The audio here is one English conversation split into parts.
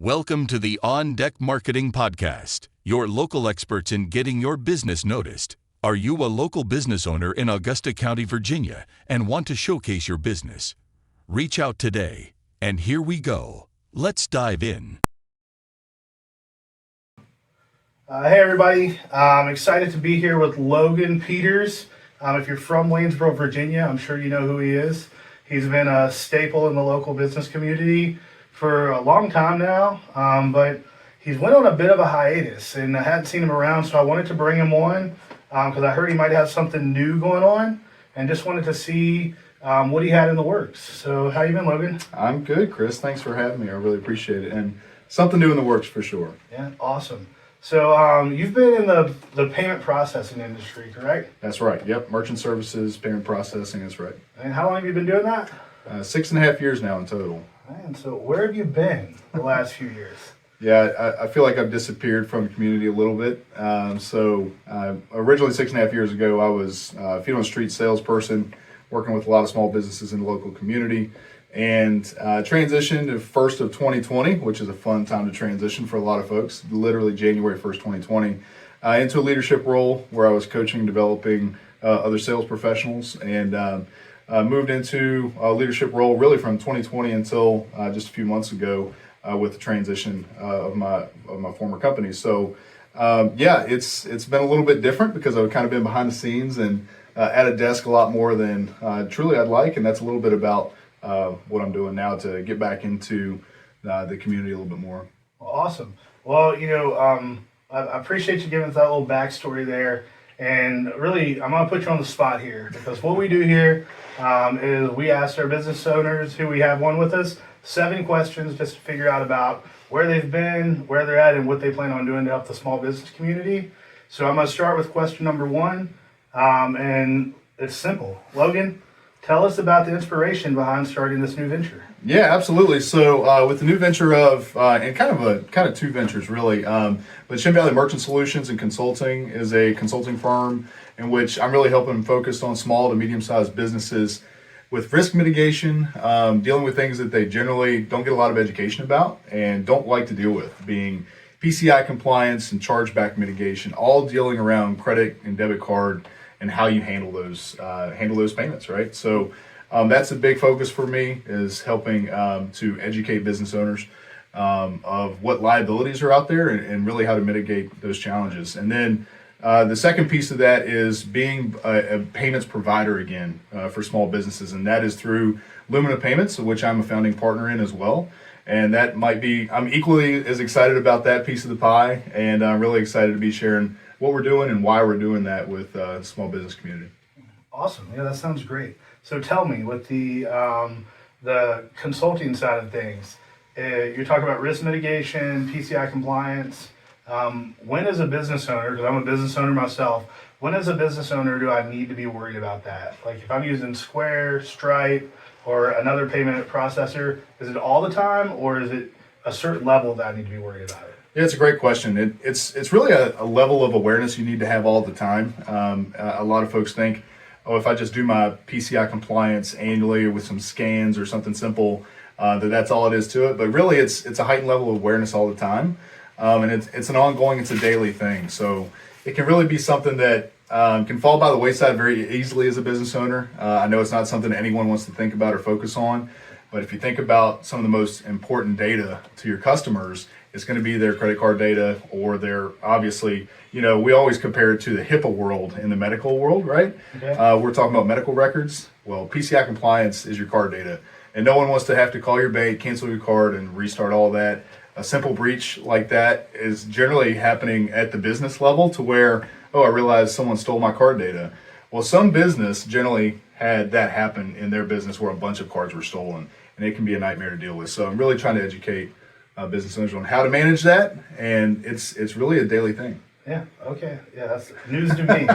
Welcome to the On Deck Marketing Podcast, your local experts in getting your business noticed. Are you a local business owner in Augusta County, Virginia, and want to showcase your business? Reach out today, and here we go. Let's dive in. Hey everybody, I'm excited to be here with Logan Peters. If you're from Waynesboro, Virginia, I'm sure you know who he is. He's been a staple in the local business community for a long time now, but he's went on a bit of a hiatus and I hadn't seen him around, so I wanted to bring him on because I heard he might have something new going on and just wanted to see what he had in the works. So how you been, Logan? I'm good, Chris. Thanks for having me. I really appreciate it. And something new in the works for sure. Yeah, awesome. So you've been in the payment processing industry, correct? That's right. Yep. Merchant services, payment processing. That's right. And how long have you been doing that? 6.5 years now in total. Man, so where have you been the last few years? Yeah, I feel like I've disappeared from the community a little bit. Originally 6.5 years ago, I was a feet on the street salesperson, working with a lot of small businesses in the local community, and transitioned to 1st of 2020, which is a fun time to transition for a lot of folks, literally January 1st, 2020, into a leadership role where I was coaching and developing other sales professionals, and moved into a leadership role really from 2020 until just a few months ago with the transition of my former company. So it's been a little bit different because I've kind of been behind the scenes and at a desk a lot more than truly I'd like, and that's a little bit about what I'm doing now to get back into the community a little bit more. Well, awesome. Well, I appreciate you giving us that little backstory there. And really, I'm going to put you on the spot here because what we do here is we ask our business owners, who we have one with us, 7 questions just to figure out about where they've been, where they're at, and what they plan on doing to help the small business community. So I'm going to start with question number 1, and it's simple. Logan, tell us about the inspiration behind starting this new venture. Yeah, absolutely. So with the new venture of, and kind of 2 ventures really, but ShenValley Merchant Solutions and Consulting is a consulting firm in which I'm really helping focus on small to medium-sized businesses with risk mitigation, dealing with things that they generally don't get a lot of education about and don't like to deal with, being PCI compliance and chargeback mitigation, all dealing around credit and debit card and how you handle those payments, right? So that's a big focus for me, is helping to educate business owners of what liabilities are out there and really how to mitigate those challenges. And then the second piece of that is being a payments provider again for small businesses, and that is through Lumina Payments, of which I'm a founding partner in as well. And that might be, I'm equally as excited about that piece of the pie, and I'm really excited to be sharing what we're doing and why we're doing that with the small business community. Awesome. Yeah, that sounds great. So tell me, with the consulting side of things, you're talking about risk mitigation, PCI compliance. When as a business owner, because I'm a business owner myself, when as a business owner do I need to be worried about that? Like if I'm using Square, Stripe, or another payment processor, is it all the time, or is it a certain level that I need to be worried about it? Yeah, it's a great question. It's really a level of awareness you need to have all the time. A lot of folks think, oh, if I just do my PCI compliance annually with some scans or something simple, that's all it is to it. But really, it's a heightened level of awareness all the time, and it's an ongoing, it's a daily thing. So it can really be something that can fall by the wayside very easily as a business owner. I know it's not something anyone wants to think about or focus on, but if you think about some of the most important data to your customers, it's going to be their credit card data, or their, obviously, we always compare it to the HIPAA world in the medical world, right? Okay. We're talking about medical records. Well, PCI compliance is your card data, and no one wants to have to call your bank, cancel your card, and restart all that. A simple breach like that is generally happening at the business level, to where, oh, I realized someone stole my card data. Well, some business generally had that happen in their business where a bunch of cards were stolen, and it can be a nightmare to deal with. So I'm really trying to educate business owners on how to manage that, and it's really a daily thing. Yeah, okay. Yeah, that's news to me.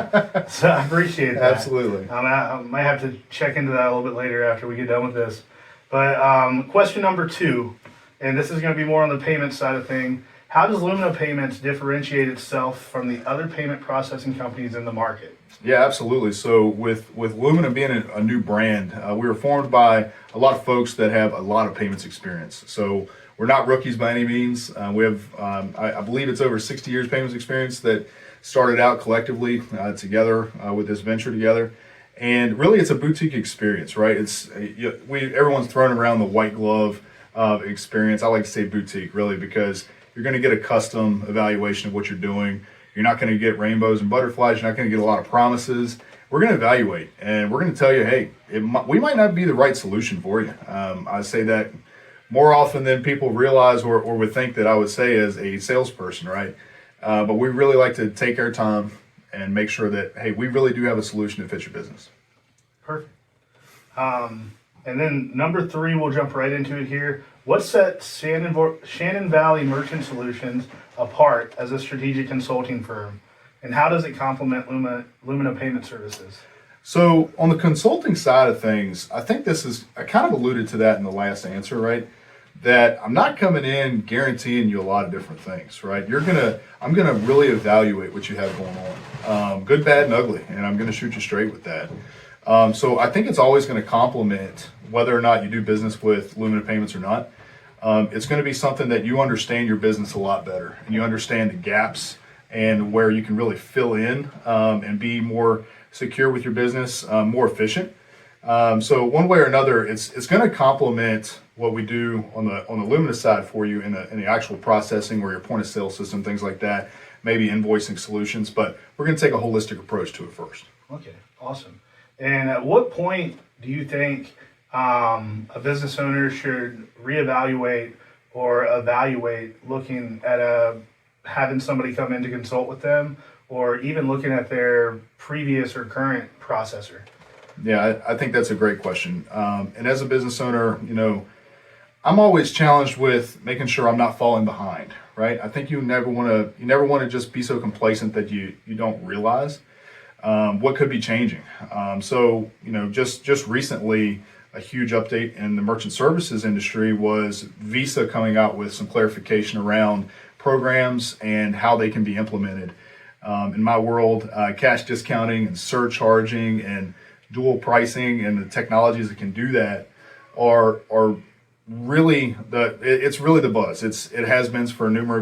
So I appreciate that. Absolutely. I might have to check into that a little bit later after we get done with this. But question number 2, and this is going to be more on the payment side of thing. How does Lumina Payments differentiate itself from the other payment processing companies in the market? Yeah, absolutely. So with Lumina being a new brand, we were formed by a lot of folks that have a lot of payments experience. So we're not rookies by any means. We have, I believe it's over 60 years payments experience that started out collectively together with this venture together. And really, it's a boutique experience, right? Everyone's throwing around the white glove experience. I like to say boutique, really, because you're going to get a custom evaluation of what you're doing. You're not going to get rainbows and butterflies. You're not going to get a lot of promises. We're going to evaluate, and we're going to tell you, hey, we might not be the right solution for you. I say that more often than people realize or would think that I would say as a salesperson, right? But we really like to take our time and make sure that, hey, we really do have a solution that fits your business. Perfect. And then number 3, we'll jump right into it here. What sets ShenValley Merchant Solutions apart as a strategic consulting firm? And how does it complement Lumina Payment Services? So on the consulting side of things, I think I kind of alluded to that in the last answer, right? That I'm not coming in guaranteeing you a lot of different things, right? I'm gonna really evaluate what you have going on, good, bad, and ugly, and I'm gonna shoot you straight with that. So I think it's always going to complement whether or not you do business with Lumina Payments or not. It's going to be something that you understand your business a lot better, and you understand the gaps and where you can really fill in and be more secure with your business, more efficient. So one way or another, it's going to complement what we do on the Lumina side for you in the actual processing or your point of sale system, things like that, maybe invoicing solutions. But we're going to take a holistic approach to it first. Okay, awesome. And at what point do you think a business owner should reevaluate or evaluate looking at having somebody come in to consult with them, or even looking at their previous or current processor? Yeah, I think that's a great question. And as a business owner, I'm always challenged with making sure I'm not falling behind, right? I think you never want to just be so complacent that you don't realize what could be changing. So just recently, a huge update in the merchant services industry was Visa coming out with some clarification around programs and how they can be implemented. In my world, cash discounting and surcharging and dual pricing and the technologies that can do that are really it's really the buzz. It has been for a number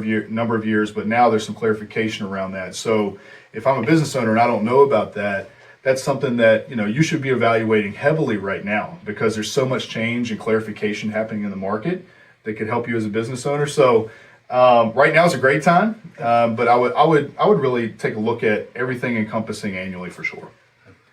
of years, but now there's some clarification around that. So if I'm a business owner and I don't know about that, that's something that you should be evaluating heavily right now, because there's so much change and clarification happening in the market that could help you as a business owner. So right now is a great time, but I would really take a look at everything encompassing annually for sure.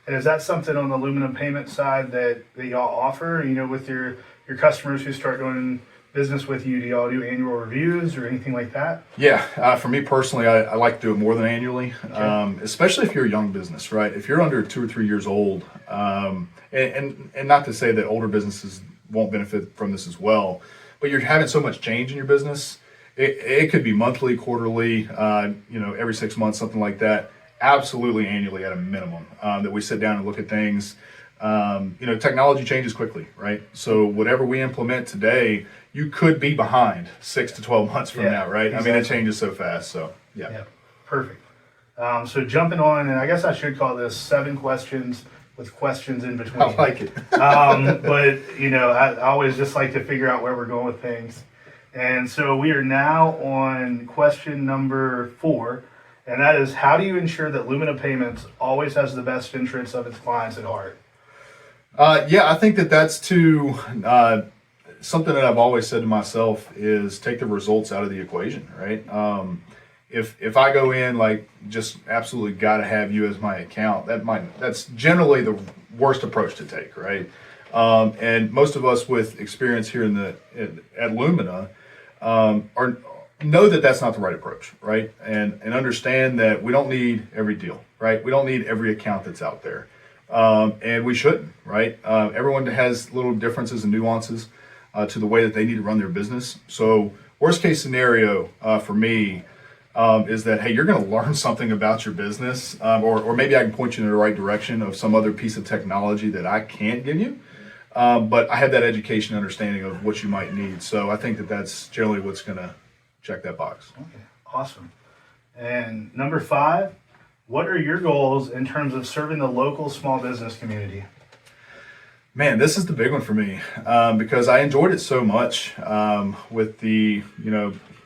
And is that something on the Lumina payment side that y'all offer? With your customers who start doing business with you, do y'all do annual reviews or anything like that? Yeah, for me personally, I like to do it more than annually, okay. Especially if you're a young business, right? If you're under 2 or 3 years old, and not to say that older businesses won't benefit from this as well, but you're having so much change in your business, it could be monthly, quarterly, every 6 months, something like that. Absolutely annually at a minimum, that we sit down and look at things. Technology changes quickly, right? So whatever we implement today, you could be behind 6 to 12 months from now, right? Exactly. I mean, it changes so fast. So yeah. Perfect. So jumping on, and I guess I should call this 7 questions with questions in between. I like it. But I always just like to figure out where we're going with things. And so we are now on question number 4. And that is, how do you ensure that Lumina Payments always has the best interests of its clients at heart? I think that's something that I've always said to myself is take the results out of the equation, right? If I go in like just absolutely got to have you as my account, that's generally the worst approach to take, right? And most of us with experience here at Lumina know that that's not the right approach, right? And understand that we don't need every deal, right? We don't need every account that's out there. And we shouldn't, right? Everyone has little differences and nuances to the way that they need to run their business. So worst case scenario for me is that, hey, you're going to learn something about your business, or maybe I can point you in the right direction of some other piece of technology that I can't give you. But I have that education understanding of what you might need. So I think that that's generally what's going to check that box. Okay, awesome. And number 5, what are your goals in terms of serving the local small business community? Man, this is the big one for me because I enjoyed it so much with the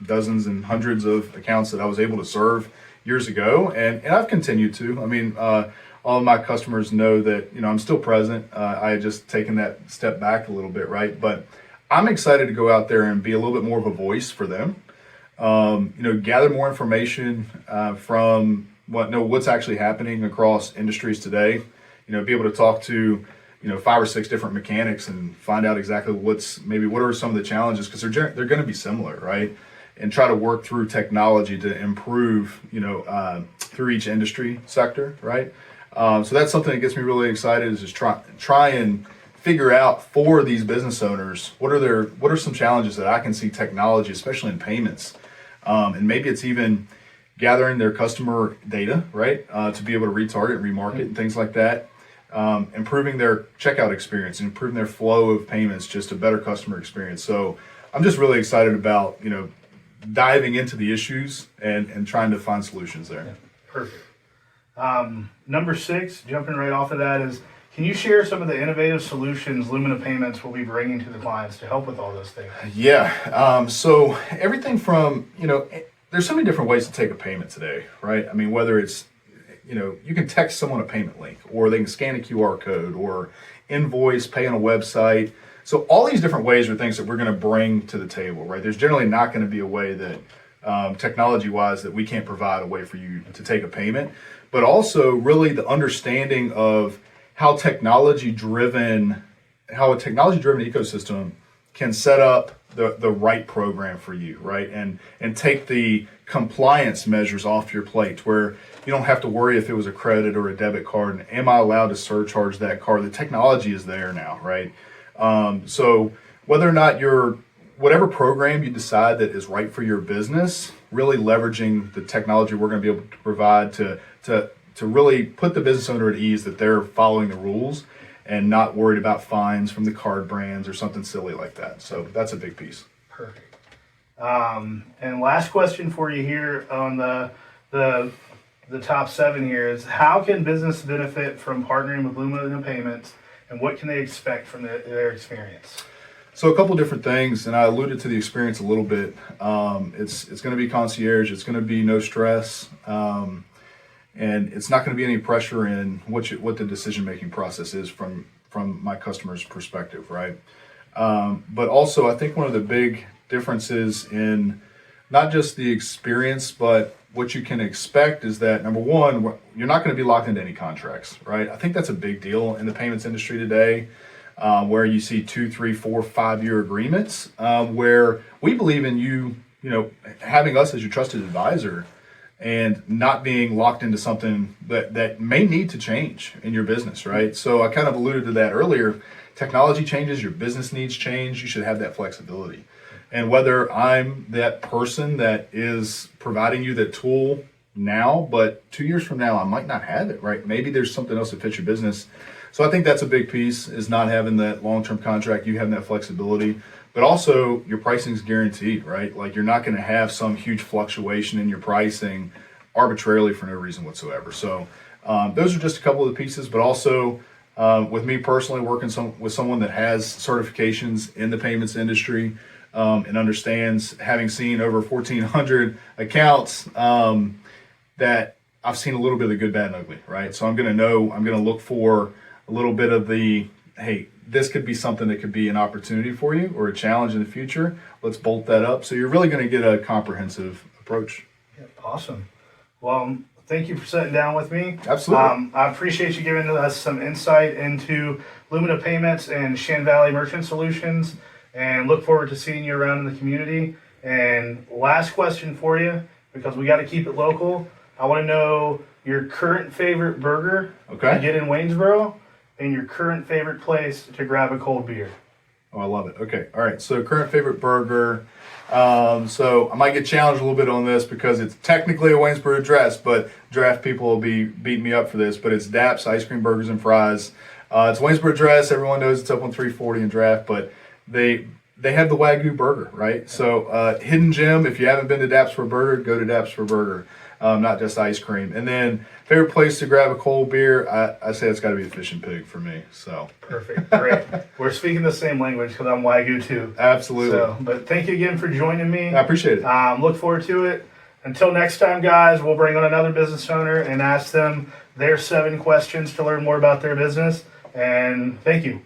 dozens and hundreds of accounts that I was able to serve years ago, and I've continued to. I mean, all of my customers know that I'm still present. I had just taken that step back a little bit, right? But I'm excited to go out there and be a little bit more of a voice for them. Gather more information from what's actually happening across industries today. Be able to talk to 5 or 6 different mechanics and find out exactly what are some of the challenges, because they're going to be similar, right? And try to work through technology to improve, through each industry sector, right? So that's something that gets me really excited, is just try and figure out for these business owners what are some challenges that I can see technology, especially in payments, and maybe it's even gathering their customer data, right, to be able to retarget, remarket, and things like that. Improving their checkout experience, improving their flow of payments, just a better customer experience. So I'm just really excited about, diving into the issues and trying to find solutions there. Yeah, perfect. Number 6, jumping right off of that, is can you share some of the innovative solutions Lumina Payments will be bringing to the clients to help with all those things? Yeah. So everything from, there's so many different ways to take a payment today, right? I mean, whether it's you can text someone a payment link, or they can scan a QR code, or invoice, pay on a website. So all these different ways are things that we're going to bring to the table, right? There's generally not going to be a way that technology-wise that we can't provide a way for you to take a payment, but also really the understanding of how a technology-driven ecosystem can set up the right program for you, right? And take the compliance measures off your plate, where you don't have to worry if it was a credit or a debit card, and am I allowed to surcharge that card? The technology is there now, right? So whether or not whatever program you decide that is right for your business, really leveraging the technology we're going to be able to provide to really put the business owner at ease that they're following the rules and not worried about fines from the card brands or something silly like that. So that's a big piece. Perfect. And last question for you here on the top 7 here is, how can business benefit from partnering with Lumina Payments, and what can they expect from their experience? So a couple different things, and I alluded to the experience a little bit. It's going to be concierge. It's going to be no stress. And it's not going to be any pressure in what the decision-making process is from my customer's perspective, right? But also, I think one of the big differences in not just the experience, but what you can expect is that, number one, you're not going to be locked into any contracts, right? I think that's a big deal in the payments industry today, where you see 2, 3, 4, 5-year agreements, where we believe in you having us as your trusted advisor, and not being locked into something that may need to change in your business, right? So I kind of alluded to that earlier. Technology changes, your business needs change, you should have that flexibility. And whether I'm that person that is providing you that tool now, but 2 years from now, I might not have it, right? Maybe there's something else that fits your business. So I think that's a big piece, is not having that long-term contract, you having that flexibility. But also, your pricing is guaranteed, right? Like, you're not going to have some huge fluctuation in your pricing arbitrarily for no reason whatsoever. So those are just a couple of the pieces. But also, with me personally, working with someone that has certifications in the payments industry, and understands, having seen over 1,400 accounts, that I've seen a little bit of the good, bad, and ugly, right? So I'm going to look for a little bit of the, hey, this could be something that could be an opportunity for you or a challenge in the future. Let's bolt that up. So you're really going to get a comprehensive approach. Yeah, awesome. Well, thank you for sitting down with me. Absolutely. I appreciate you giving us some insight into Lumina Payments and ShenValley Merchant Solutions, and look forward to seeing you around in the community. And last question for you, because we got to keep it local. I want to know your current favorite burger to get in Waynesboro, and your current favorite place to grab a cold beer. Oh, I love it. Okay. All right. So current favorite burger. So I might get challenged a little bit on this because it's technically a Waynesboro address, but draft people will be beating me up for this. But it's DAP's Ice Cream Burgers and Fries. It's Waynesboro address. Everyone knows it's up on 340 and Draft, but they have the Wagyu burger, right? So hidden gem, if you haven't been to Daps for Burger, go to Daps for Burger, not just ice cream. And then favorite place to grab a cold beer, I say it's got to be the Fish and Pig for me. So Perfect. Great. We're speaking the same language because I'm Wagyu too. absolutely. So, but thank you again for joining me. I appreciate it. Look forward to it. Until next time, guys, we'll bring on another business owner and ask them their 7 questions to learn more about their business. And thank you.